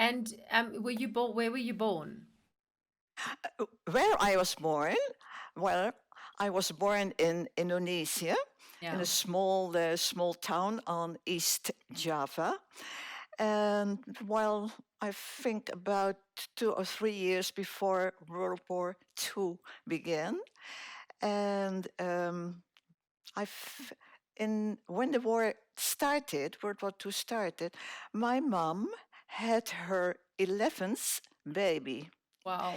And were you born? Where were you born? Where I was born, well, I was born in Indonesia, in Yeah. a small town on East Java. And well, I think about 2 or 3 years before World War II began. And I, in when the war started, World War II started, my mom had her 11th baby. Wow.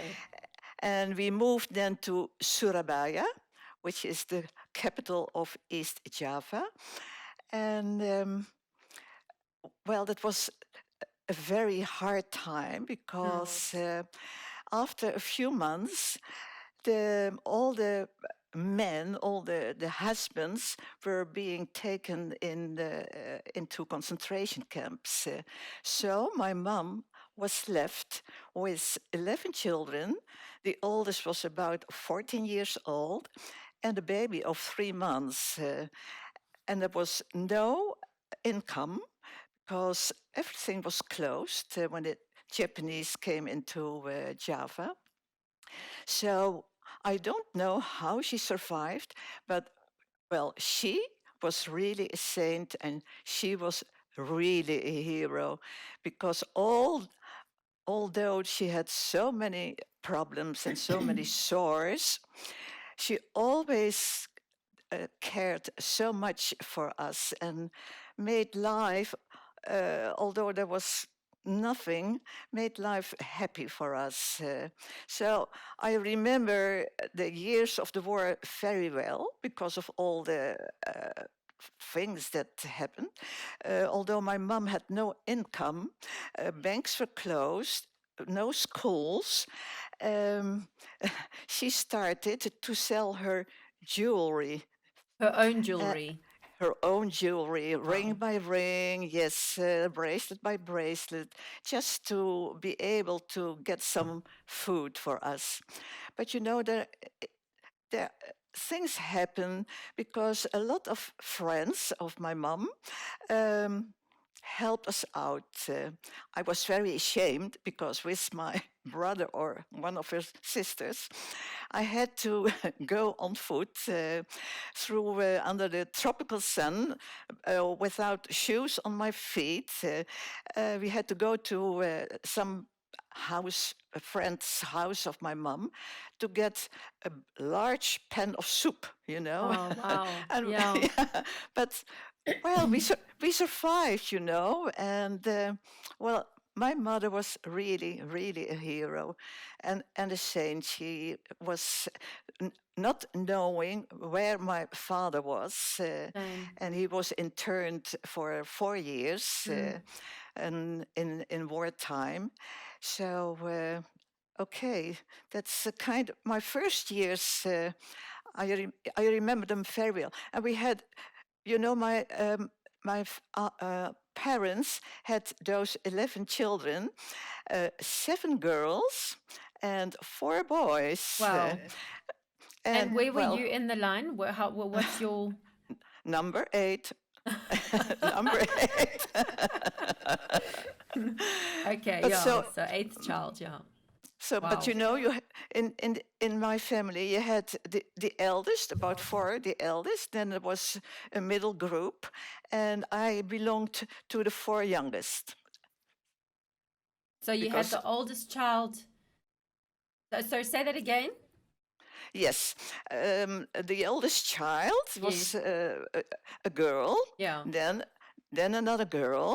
And we moved then to Surabaya, which is the capital of East Java. And well, that was a very hard time because Yes. after a few months, all the men, all the husbands were being taken into concentration camps. So my mom was left with 11 children. The oldest was about 14 years old and a baby of 3 months. And there was no income because everything was closed when the Japanese came into Java. So I don't know how she survived, but well, she was really a saint and she was really a hero because although she had so many problems and so many sores, she always cared so much for us and made life, although there was nothing, made life happy for us. So I remember the years of the war very well because of all the things that happened. Although my mom had no income, banks were closed, no schools. Um, she started to sell her jewelry, Her own uh, jewelry. her own jewelry, ring Wow. by ring, yes, bracelet by bracelet, just to be able to get some food for us. But you know, there things happen because a lot of friends of my mom um, helped us out. I was very ashamed because with my brother or one of her sisters, I had to go on foot through under the tropical sun without shoes on my feet. We had to go to some house, a friend's house of my mom, to get a large pan of soup, you know. Oh, wow. And Yeah. yeah, but well, we survived, you know, and well, my mother was really, really a hero, and a saint. She was not knowing where my father was, Same. and he was interned for 4 years, Mm. and in wartime. So. Okay, that's a kind of my first years. I remember them very well, and we had, you know, my parents had those 11 children, 7 girls and 4 boys, Wow. and And where were well, you in the line? What's your... number 8. Number 8. Okay, But yeah. so So eighth child, yeah. but Wow. you know, in my family, you had the eldest, about 4, the eldest. Then there was a middle group, and I belonged to the 4 youngest So you had because the oldest child. So say that again. yes, the eldest child was Yes. a girl, Yeah. then another girl,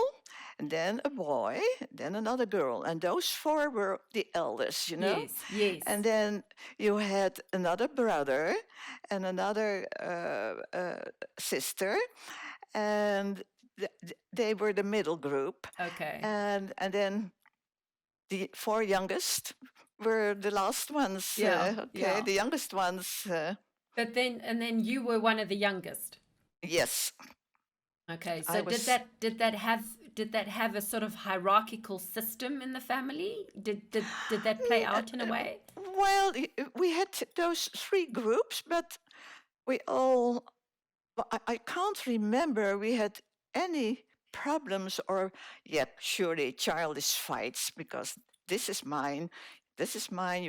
and then a boy, then another girl, and those 4 were the eldest, you know. Yes. Yes. And then you had another brother and another sister, and they were the middle group. Okay. And then the 4 youngest were the last ones. Yeah. Okay, Yeah. the youngest ones. But then you were one of the youngest. Yes, Okay. So I was. did that have a sort of hierarchical system in the family? Did that play out in a way? Well, we had those 3 groups, but we all. I can't remember we had any problems or, yeah, surely childish fights because this is mine. This is mine,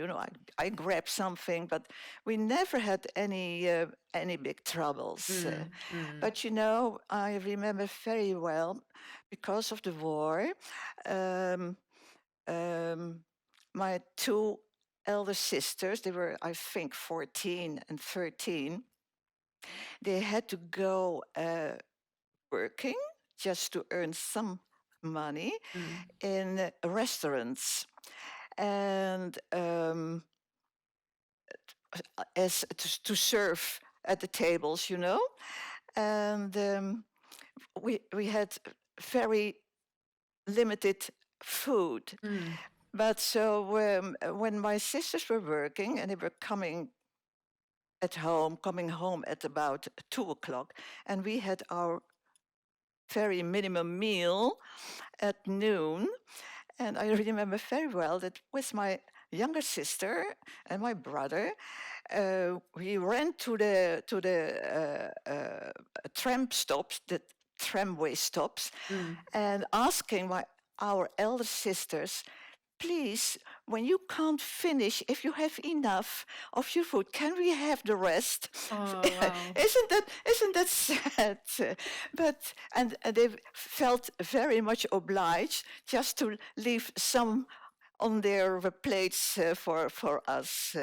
I grab something, but we never had any big troubles. But I remember very well because of the war. Um, um, my two elder sisters, they were, I think, 14 and 13. They had to go working just to earn some money in restaurants and as to serve at the tables, and we had very limited food. But so when my sisters were working and they were coming home at about 2 o'clock, and we had our very minimum meal at noon. And I remember very well that with my younger sister and my brother, we ran to the tram stops, the tramway stops, and asking our elder sisters, please, when you can't finish, if you have enough of your food, can we have the rest? Oh, wow. Isn't that sad? But and they felt very much obliged just to leave some on their plates for us.